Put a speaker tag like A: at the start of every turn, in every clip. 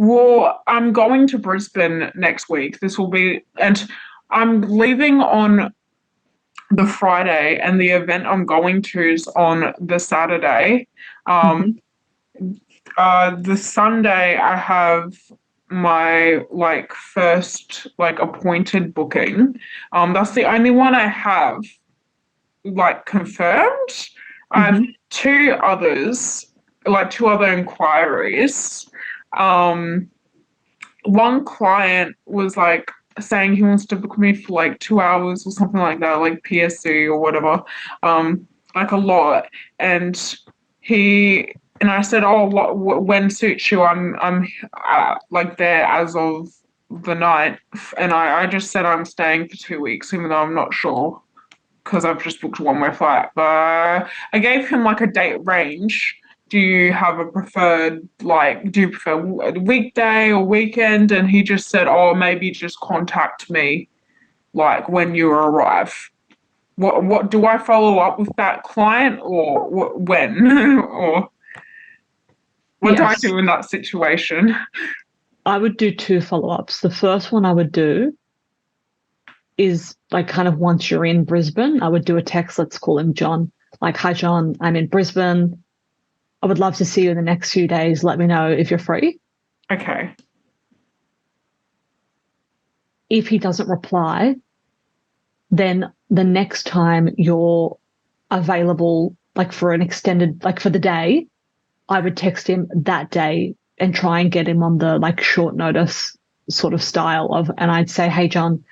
A: Well, I'm going to Brisbane next week. And I'm leaving on the Friday, and the event I'm going to is on the Saturday. Um,
B: Hmm.
A: the Sunday, I have my first appointed booking. That's the only one I have confirmed. I have
B: Hmm.
A: two others, two other inquiries. Um, One client was saying he wants to book me for 2 hours or something like that, like PSC or whatever, like a lot. And he and I said, "Oh, when suits you? I'm like there as of the night." And I just said I'm staying for 2 weeks, even though I'm not sure because I've just booked one way flight. But I gave him like a date range. Do you have a preferred, do you prefer a weekday or weekend? And he just said, oh, maybe just contact me when you arrive. What do I follow up with that client or when or what do I
B: Yes,
A: do in that situation?
B: I would do two follow-ups. The first one I would do is like kind of once you're in Brisbane, I would do a text. Let's call him John. Like, hi, John, I'm in Brisbane. I would love to see you in the next few days. Let me know if you're free.
A: Okay.
B: If he doesn't reply, then the next time you're available, like for an extended, like for the day, I would text him that day and try and get him on the like short notice sort of style of, and I'd say, hey, John,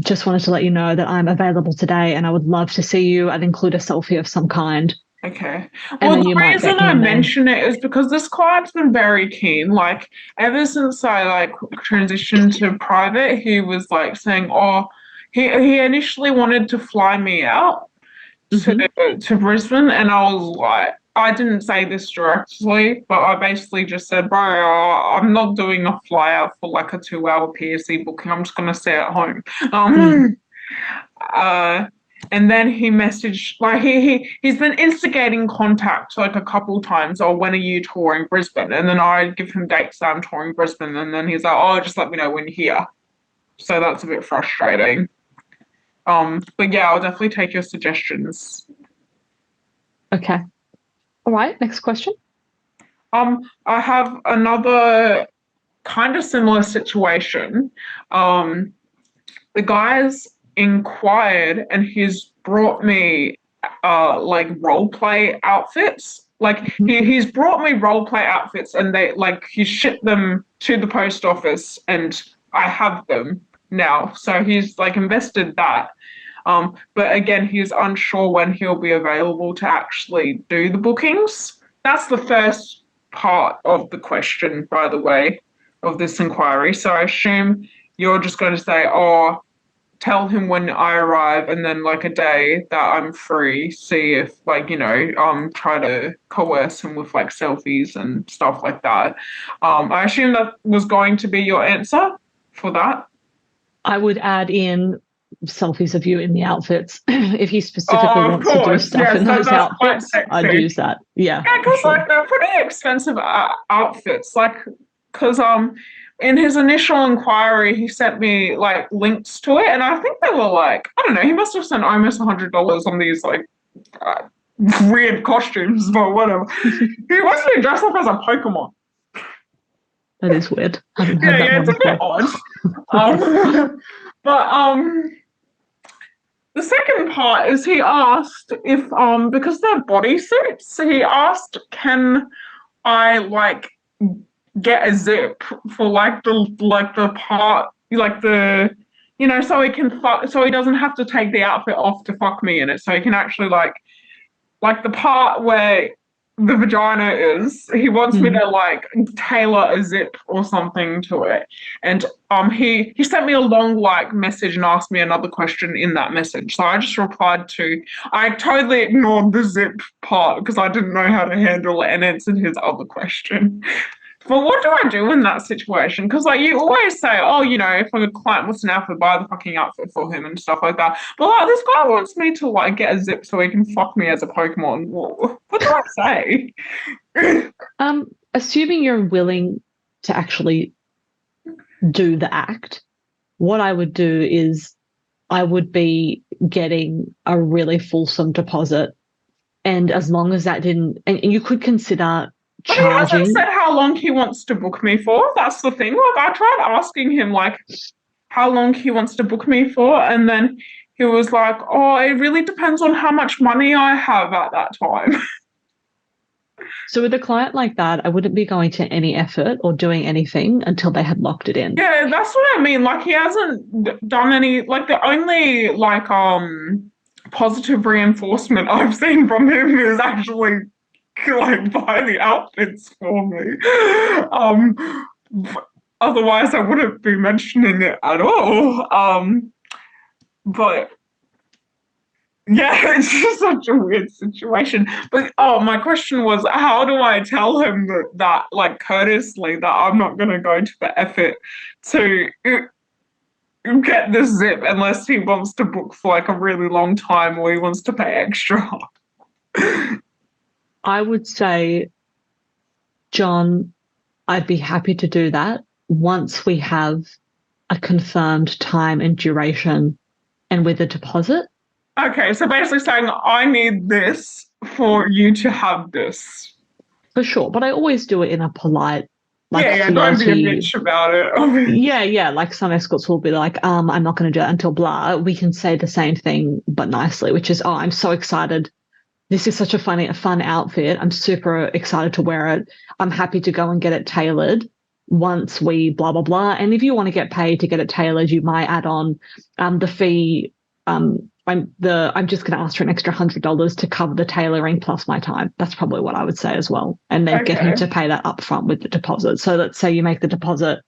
B: just wanted to let you know that I'm available today and I would love to see you. I'd include a selfie of some kind.
A: Okay.
B: And
A: Well,
B: then
A: the
B: you might
A: reason
B: get him
A: I
B: in there.
A: mention it is because this client's been very keen. Like ever since I transitioned to private, he was saying, "Oh, he initially wanted to fly me out to
B: Mm-hmm.
A: to Brisbane," and I was like, I didn't say this directly, but I basically just said, "Bro, I'm not doing a fly out for like a 2 hour PSC booking. I'm just gonna stay at home."
B: Mm.
A: Um, uh, and then he messaged he's been instigating contact like a couple times. Oh, when are you touring Brisbane? And then I give him dates that I'm touring Brisbane, and then he's like, "Oh, just let me know when you're here." So that's a bit frustrating. But yeah, I'll definitely take your suggestions.
B: Okay. All right. Next question.
A: I have another kind of similar situation. Um, the guy's inquired and he's brought me role play outfits. He's brought me role play outfits and he shipped them to the post office and I have them now. So he's invested that. But again, he's unsure when he'll be available to actually do the bookings. That's the first part of the question, by the way, of this inquiry. So I assume you're just going to say, oh, tell him when I arrive and then a day that I'm free, see if try to coerce him with selfies and stuff like that. I assume that was going to be your answer for that.
B: I would add in selfies of you in the outfits. If he specifically
A: Oh, of
B: wants to do
A: course,
B: stuff
A: yes,
B: in those
A: that's quite
B: outfits, I'd
A: sexy.
B: use that. Yeah,
A: Yeah,
B: for
A: because
B: sure.
A: they're pretty expensive outfits. Because in his initial inquiry, he sent me links to it, and I think they were I don't know, he must have spent almost $100 on these uh, weird costumes, but whatever. He wants me to dress up as a Pokemon.
B: That is weird. I haven't
A: Yeah,
B: heard that
A: yeah,
B: one
A: it's a bit
B: before.
A: odd. But the second part is he asked if because they're bodysuits, he asked, can I get a zip for the part so he can fuck so he doesn't have to take the outfit off to fuck me in it, so he can actually the part where the vagina is, he wants me
B: Hmm.
A: to tailor a zip or something to it. And he sent me a long message and asked me another question in that message. So I just replied to I totally ignored the zip part because I didn't know how to handle it and answered his other question. But what do I do in that situation? Because you always say, oh, if a client wants an outfit, buy the fucking outfit for him and stuff like that. But this guy wants me to get a zip so he can fuck me as a Pokemon. What do I say?
B: Assuming you're willing to actually do the act, what I would do is I would be getting a really fulsome deposit. And as long as that didn't, and you could consider
A: But he hasn't
B: charging.
A: said how long he wants to book me for. That's the thing. Like, I tried asking him, like, how long he wants to book me for, and then he was like, oh, it really depends on how much money I have at that time.
B: So with a client like that, I wouldn't be going to any effort or doing anything until they had locked it in.
A: Yeah, that's what I mean. Like, he hasn't done any, like, the only, like, positive reinforcement I've seen from him is actually, like, buy the outfits for me. Otherwise I wouldn't be mentioning it at all. But yeah, it's just such a weird situation. But my question was, how do I tell him that like courteously that I'm not going to go to the effort to get this zip unless he wants to book for like a really long time or he wants to pay extra?
B: I would say, John, I'd be happy to do that once we have a confirmed time and duration and with a deposit.
A: Okay, so basically saying I need this for you to have this.
B: For sure. But I always do it in a polite, like,
A: Yeah, don't be a
B: flirty.
A: bitch about it.
B: Yeah. Like some escorts will be like, I'm not going to do it until blah. We can say the same thing, but nicely, which is, oh, I'm so excited. This is such a fun outfit. I'm super excited to wear it. I'm happy to go and get it tailored once we blah, blah, blah. And if you want to get paid to get it tailored, you might add on the fee. I'm just going to ask for an extra $100 to cover the tailoring plus my time. That's probably what I would say as well. And then get him to pay that upfront with the deposit. So let's say you make the deposit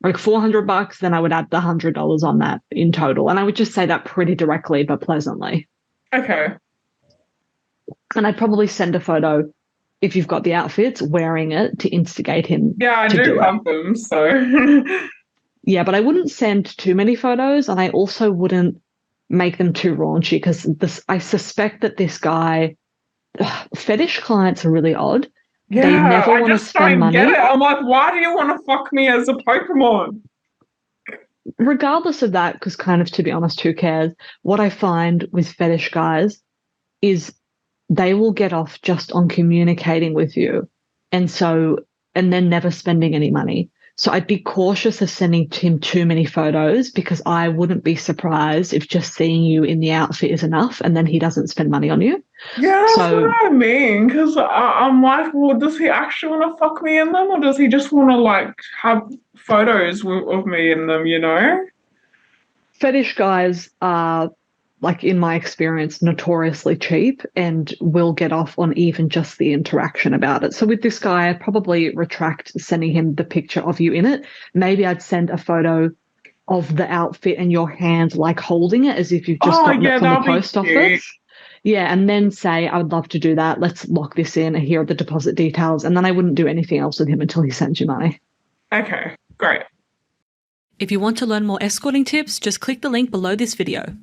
B: like $400, then I would add the $100 on that in total. And I would just say that pretty directly, but pleasantly.
A: Okay.
B: And I'd probably send a photo if you've got the outfits wearing it to instigate him.
A: Yeah, I do have them. So
B: yeah, but I wouldn't send too many photos, and I also wouldn't make them too raunchy because I suspect that this guy, fetish clients are really odd.
A: Yeah,
B: they never
A: I
B: want to
A: just
B: spend
A: don't
B: money.
A: get it. I'm like, why do you want to fuck me as a Pokemon?
B: Regardless of that, because kind of, to be honest, who cares? What I find with fetish guys is they will get off just on communicating with you and then never spending any money. So I'd be cautious of sending him too many photos because I wouldn't be surprised if just seeing you in the outfit is enough and then he doesn't spend money on you.
A: Yeah, that's what I mean. Because I'm like, well, does he actually want to fuck me in them or does he just want to like have photos of me in them, you know?
B: Fetish guys are, like in my experience, notoriously cheap and will get off on even just the interaction about it. So with this guy, I'd probably retract sending him the picture of you in it. Maybe I'd send a photo of the outfit and your hand like holding it as if you've just gotten it from the post office. Yeah, and then say, I would love to do that. Let's lock this in. Here are the deposit details. And then I wouldn't do anything else with him until he sends you money.
A: Okay, great.
C: If you want to learn more escorting tips, just click the link below this video.